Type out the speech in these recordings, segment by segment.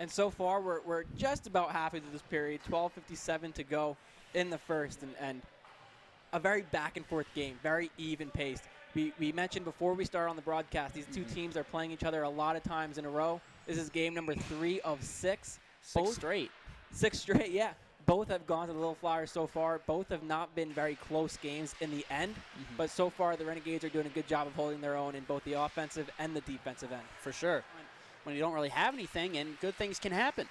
And so far, we're just about halfway through this period, 12:57 to go in the first, and a very back-and-forth game, very even-paced. We mentioned before we started on the broadcast, these two teams are playing each other a lot of times in a row. This is game number 3 of 6. Six straight, yeah. Both have gone to the Little Flyers so far. Both have not been very close games in the end, but so far the Renegades are doing a good job of holding their own in both the offensive and the defensive end. For sure. When you don't really have anything, and good things can happen.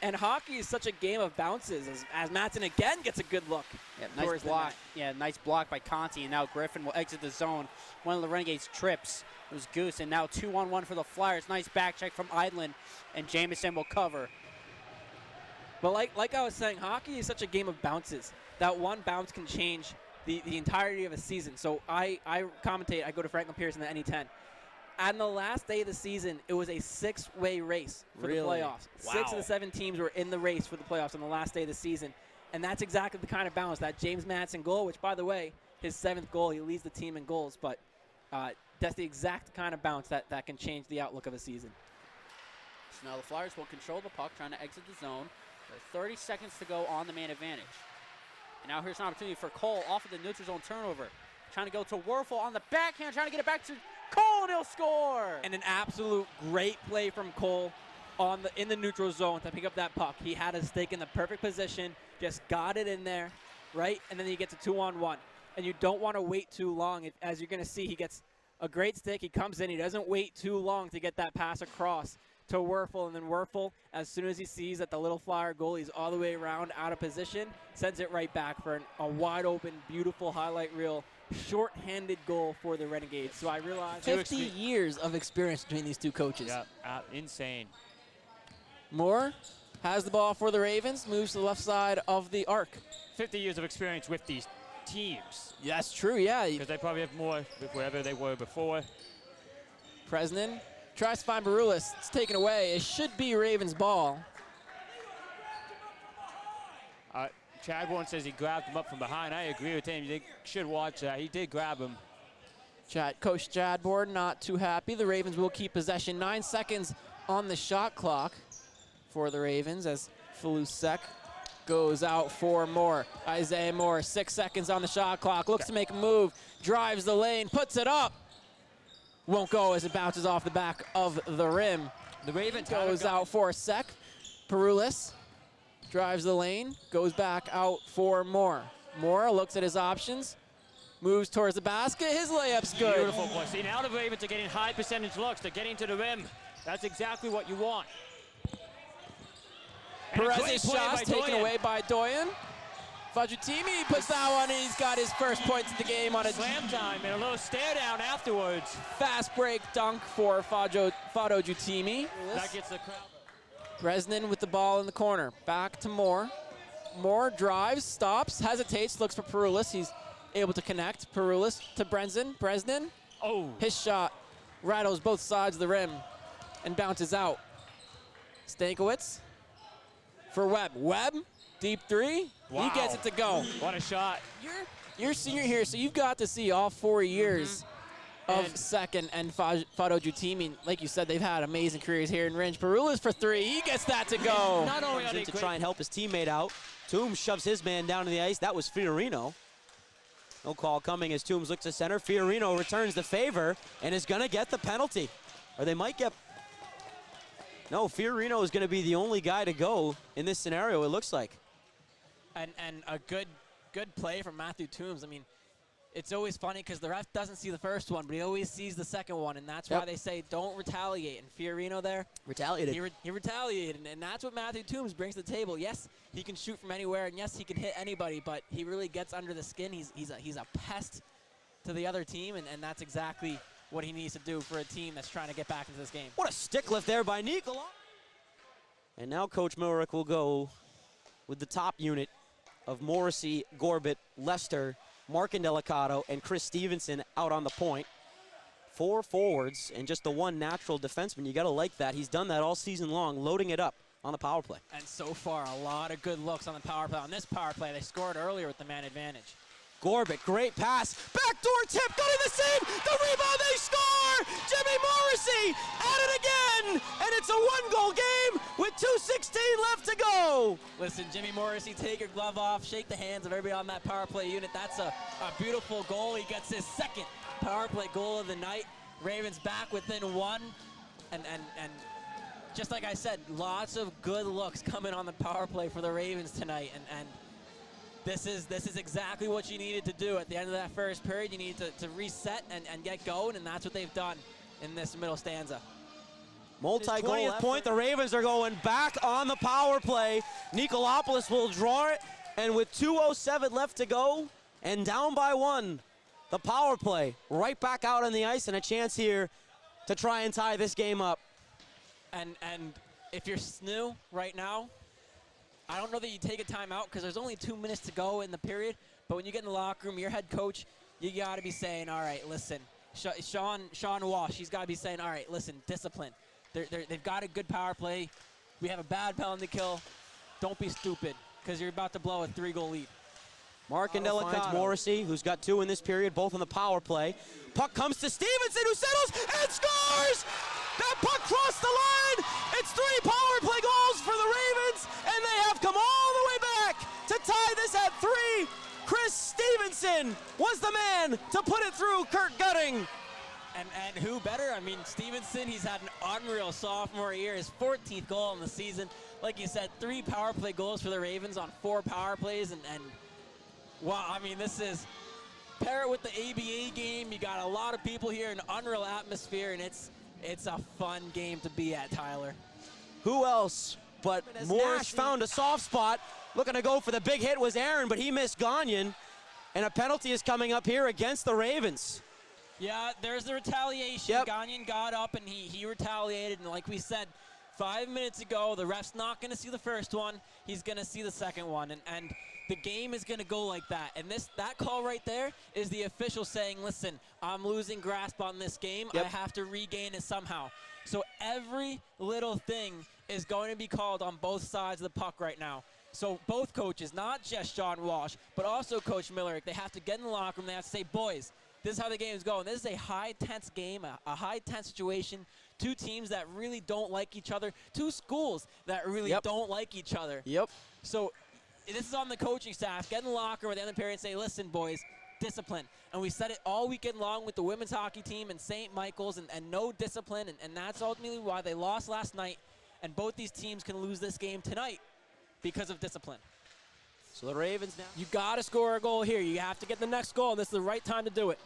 And hockey is such a game of bounces, as Matson again gets a good look. Yeah, nice block. Yeah, nice block by Conti, and now Griffin will exit the zone. One of the Renegades trips. It was Goose, and now 2-on-1 for the Flyers. Nice back check from Eidlin, and Jamison will cover. But like I was saying, hockey is such a game of bounces. That one bounce can change the entirety of a season. So I commentate, I go to Franklin Pierce in the NE10. On the last day of the season, it was a 6-way race for the playoffs. Wow. 6 of the 7 teams were in the race for the playoffs on the last day of the season. And that's exactly the kind of balance. That James Madsen goal, which, by the way, his 7th goal, he leads the team in goals. But that's the exact kind of bounce that can change the outlook of a season. So now the Flyers will control the puck, trying to exit the zone. There are 30 seconds to go on the man advantage. And now here's an opportunity for Cole off of the neutral zone turnover. Trying to go to Werfel on the backhand, trying to get it back to Cole, and he'll score! And an absolute great play from Cole in the neutral zone to pick up that puck. He had his stick in the perfect position, just got it in there, right? And then he gets a 2-on-1. And you don't want to wait too long. As you're going to see, he gets a great stick. He comes in. He doesn't wait too long to get that pass across to Werfel, and then Werfel, as soon as he sees that the Little Flyer goalie's all the way around out of position, sends it right back for a wide-open, beautiful highlight reel, short-handed goal for the Renegades. So I realize 50 years of experience between these two coaches. Yeah, insane. Moore has the ball for the Ravens, moves to the left side of the arc. 50 years of experience with these teams. Yeah, that's true, yeah. Because they probably have more with wherever they were before. Presnan tries to find Baroulis. It's taken away. It should be Ravens' ball. Chadbourne says he grabbed him up from behind. I agree with him. You should watch that. He did grab him. Coach Chadbourne not too happy. The Ravens will keep possession. 9 seconds on the shot clock for the Ravens as Falusek goes out for Moore. Isaiah Moore, 6 seconds on the shot clock. Looks to make a move. Drives the lane. Puts it up. Won't go as it bounces off the back of the rim. The Ravens goes out for a sec. Perulis drives the lane. Goes back out for Moore. Moore looks at his options. Moves towards the basket. His layup's good. Beautiful play. See, now the Ravens are getting high percentage looks. They're getting to the rim. That's exactly what you want. Perez's shot's taken away by Doyen. Fajutimi puts that one in. He's got his first points of the game on a slam time and a little stare down afterwards. Fast break dunk for Fado Jutimi. That gets the crowd. Bresnan with the ball in the corner. Back to Moore. Moore drives, stops, hesitates, looks for Perulis. He's able to connect. Perulis to Bresnan. Oh. His shot rattles both sides of the rim and bounces out. Stankiewicz for Webb. Webb, deep three. Wow. He gets it to go. What a shot. You're senior here, so you've got to see all 4 years of second and Fado Jutimi. Like you said, they've had amazing careers here in Ringe. Perulis for 3. He gets that to go. Not only are they to try and help his teammate out. Toombs shoves his man down to the ice. That was Fiorino. No call coming as Toombs looks to center. Fiorino returns the favor and is going to get the penalty. Or they might get... No, Fiorino is going to be the only guy to go in this scenario, it looks like. And a good play from Matthew Toombs. I mean, it's always funny because the ref doesn't see the first one, but he always sees the second one, and that's why they say don't retaliate. And Fiorino there, retaliated. He retaliated, and that's what Matthew Toombs brings to the table. Yes, he can shoot from anywhere, and yes, he can hit anybody, but he really gets under the skin. He's a pest to the other team, and that's exactly what he needs to do for a team that's trying to get back into this game. What a stick lift there by Nikola. And now Coach Milrick will go with the top unit of Morrissey, Gorbett, Lester, Mark Indelicato, and Chris Stevenson out on the point. 4 forwards and just the 1 natural defenseman. You got to like that. He's done that all season long, loading it up on the power play. And so far, a lot of good looks on the power play. On this power play, they scored earlier with the man advantage. Gorbett, great pass. Backdoor tip, got in the save. The rebound, they score! Jimmy Morrissey at it again! And it's It's a one-goal game with 2:16 left to go. Listen, Jimmy Morrissey, take your glove off, shake the hands of everybody on that power play unit. That's a beautiful goal. He gets his second power play goal of the night. Ravens back within one. And just like I said, lots of good looks coming on the power play for the Ravens tonight. And this is exactly what you needed to do at the end of that first period. You need to reset and get going, and that's what they've done in this middle stanza. Multi-goal 20th point, the Ravens are going back on the power play. Nikolopoulos will draw it, and with 2:07 left to go and down by one, the power play right back out on the ice, and a chance here to try and tie this game up. And if you're SNU right now, I don't know that you take a timeout because there's only 2 minutes to go in the period, but when you get in the locker room, your head coach, you got to be saying, all right, listen, Sean Walsh, he's got to be saying, all right, listen, discipline. They've got a good power play. We have a bad penalty kill. Don't be stupid because you're about to blow a 3-goal lead. Markandela finds Morrissey, who's got 2 in this period, both on the power play. Puck comes to Stevenson, who settles and scores! That puck crossed the line! It's 3 power play goals for the Ravens, and they have come all the way back to tie this at 3. Chris Stevenson was the man to put it through Kurt Gutting. And who better? I mean, Stevenson, he's had an unreal sophomore year, his 14th goal in the season. Like you said, 3 power play goals for the Ravens on 4 power plays, and wow, I mean, this is, pair it with the ABA game, you got a lot of people here, an unreal atmosphere, and it's a fun game to be at, Tyler. Who else but Morris found a soft spot. Looking to go for the big hit was Aaron, but he missed Gagnon, and a penalty is coming up here against the Ravens. Yeah, there's the retaliation. Yep. Gagnon got up and he retaliated, and like we said 5 minutes ago, the ref's not going to see the first one. He's going to see the second one, and the game is going to go like that. And that call right there is the official saying, listen, I'm losing grasp on this game. Yep. I have to regain it somehow. So every little thing is going to be called on both sides of the puck right now. So both coaches, not just Sean Walsh, but also Coach Millerick, they have to get in the locker room. They have to say, boys, this is how the game is going. This is a high-tense game, a high-tense situation. 2 teams that really don't like each other. 2 schools that really don't like each other. Yep. So this is on the coaching staff. Get in the locker room at the end of the period and say, listen, boys, discipline. And we said it all weekend long with the women's hockey team and St. Michael's and no discipline. And that's ultimately why they lost last night. And both these teams can lose this game tonight because of discipline. So the Ravens now. You got to score a goal here. You have to get the next goal, and this is the right time to do it.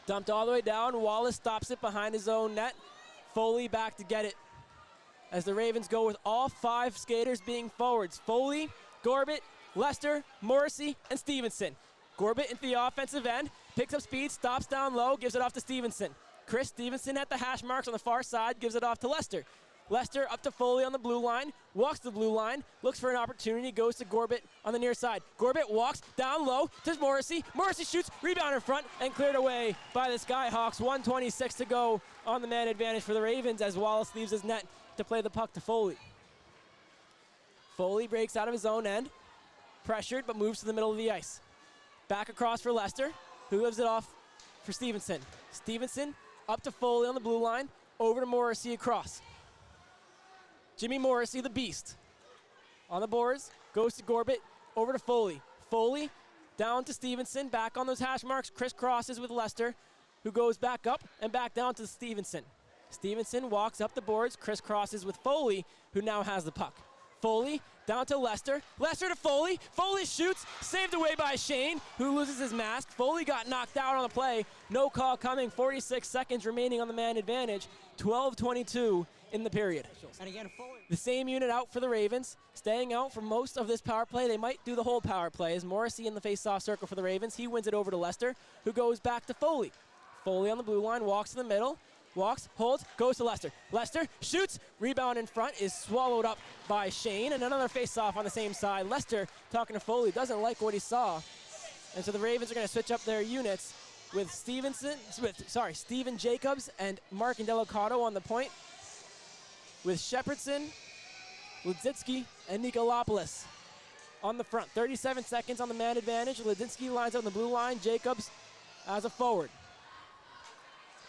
Dumped all the way down. Wallace stops it behind his own net. Foley back to get it as the Ravens go with all 5 skaters being forwards. Foley, Gorbett, Lester, Morrissey, and Stevenson. Gorbett into the offensive end, picks up speed, stops down low, gives it off to Stevenson. Chris Stevenson at the hash marks on the far side, gives it off to Lester. Lester up to Foley on the blue line, walks the blue line, looks for an opportunity, goes to Gorbett on the near side. Gorbett walks down low to Morrissey. Morrissey shoots, rebound in front, and cleared away by the Skyhawks. 1:26 to go on the man advantage for the Ravens as Wallace leaves his net to play the puck to Foley. Foley breaks out of his own end, pressured, but moves to the middle of the ice. Back across for Lester, who gives it off for Stevenson. Stevenson up to Foley on the blue line, over to Morrissey across. Jimmy Morrissey, the beast. On the boards, goes to Gorbett, over to Foley. Foley down to Stevenson, back on those hash marks, crisscrosses with Lester, who goes back up and back down to Stevenson. Stevenson walks up the boards, crisscrosses with Foley, who now has the puck. Foley down to Lester. Lester to Foley. Foley shoots, saved away by Shane, who loses his mask. Foley got knocked out on the play. No call coming. 46 seconds remaining on the man advantage. 12:22 in the period. And again, Foley. The same unit out for the Ravens, staying out for most of this power play. They might do the whole power play as Morrissey in the face-off circle for the Ravens. He wins it over to Lester, who goes back to Foley. Foley on the blue line, walks in the middle, walks, holds, goes to Lester. Lester shoots, rebound in front is swallowed up by Shane, and another face-off on the same side. Lester, talking to Foley, doesn't like what he saw. And so the Ravens are going to switch up their units with Steven Jacobs and Mark Indelicato on the point, with Shepardson, Ludzitsky, and Nikolopoulos on the front. 37 seconds on the man advantage. Ludzitsky lines up on the blue line. Jacobs as a forward.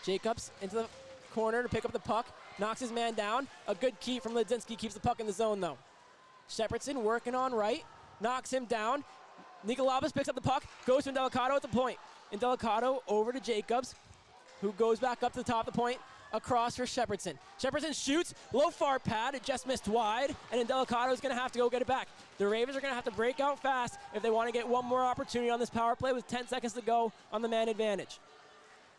Jacobs into the corner to pick up the puck. knocks his man down. A good keep from Ledzinski, keeps the puck in the zone though. Shepardson working on right, knocks him down. Nikolabas picks up the puck, goes to Indelicato at the point. Indelicato over to Jacobs, who goes back up to the top of the point, across for Shepardson. Shepardson shoots, low far pad, it just missed wide, and Indelicato is going to have to go get it back. The Ravens are going to have to break out fast if they want to get one more opportunity on this power play with 10 seconds to go on the man advantage.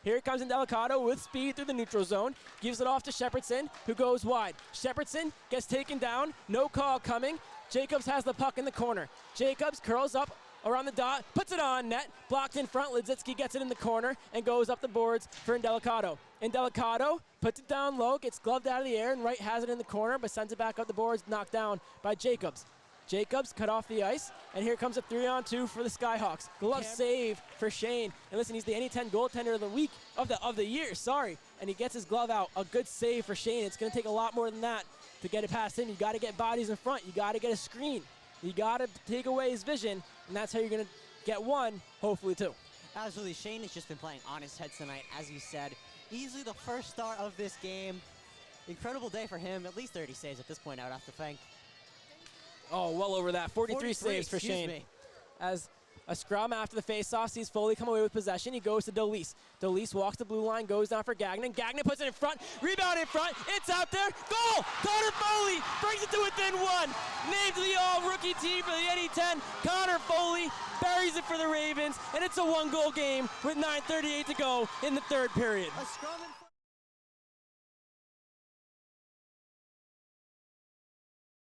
Here comes Indelicato with speed through the neutral zone, gives it off to Shepardson, who goes wide. Shepardson gets taken down, no call coming. Jacobs has the puck in the corner. Jacobs curls up around the dot, puts it on net, blocked in front. Ledzinski gets it in the corner and goes up the boards for Indelicato. Indelicato puts it down low, gets gloved out of the air, and Wright has it in the corner, but sends it back up the boards, knocked down by Jacobs. Jacobs cut off the ice, and here comes a 3-on-2 for the Skyhawks. Glove save for Shane. And listen, he's the NE10 goaltender of the week, of the year, sorry. And he gets his glove out. A good save for Shane. It's going to take a lot more than that to get it past him. You got to get bodies in front. You got to get a screen. You got to take away his vision, and that's how you're going to get one, hopefully two. Absolutely, Shane has just been playing on his head tonight, as you said. Easily the first star of this game. Incredible day for him. At least 30 saves at this point, I would have to think. Oh, well over that. 43 saves for Shane. As a scrum after the faceoff sees Foley come away with possession. He goes to Dolis. Dolis walks the blue line, goes down for Gagnon. Gagnon puts it in front. Rebound in front. It's out there. Goal! Connor Foley brings it to within one. Named to the all-rookie team for the NE10. Connor Foley buries it for the Ravens, and it's a one-goal game with 9:38 to go in the third period. A scrum in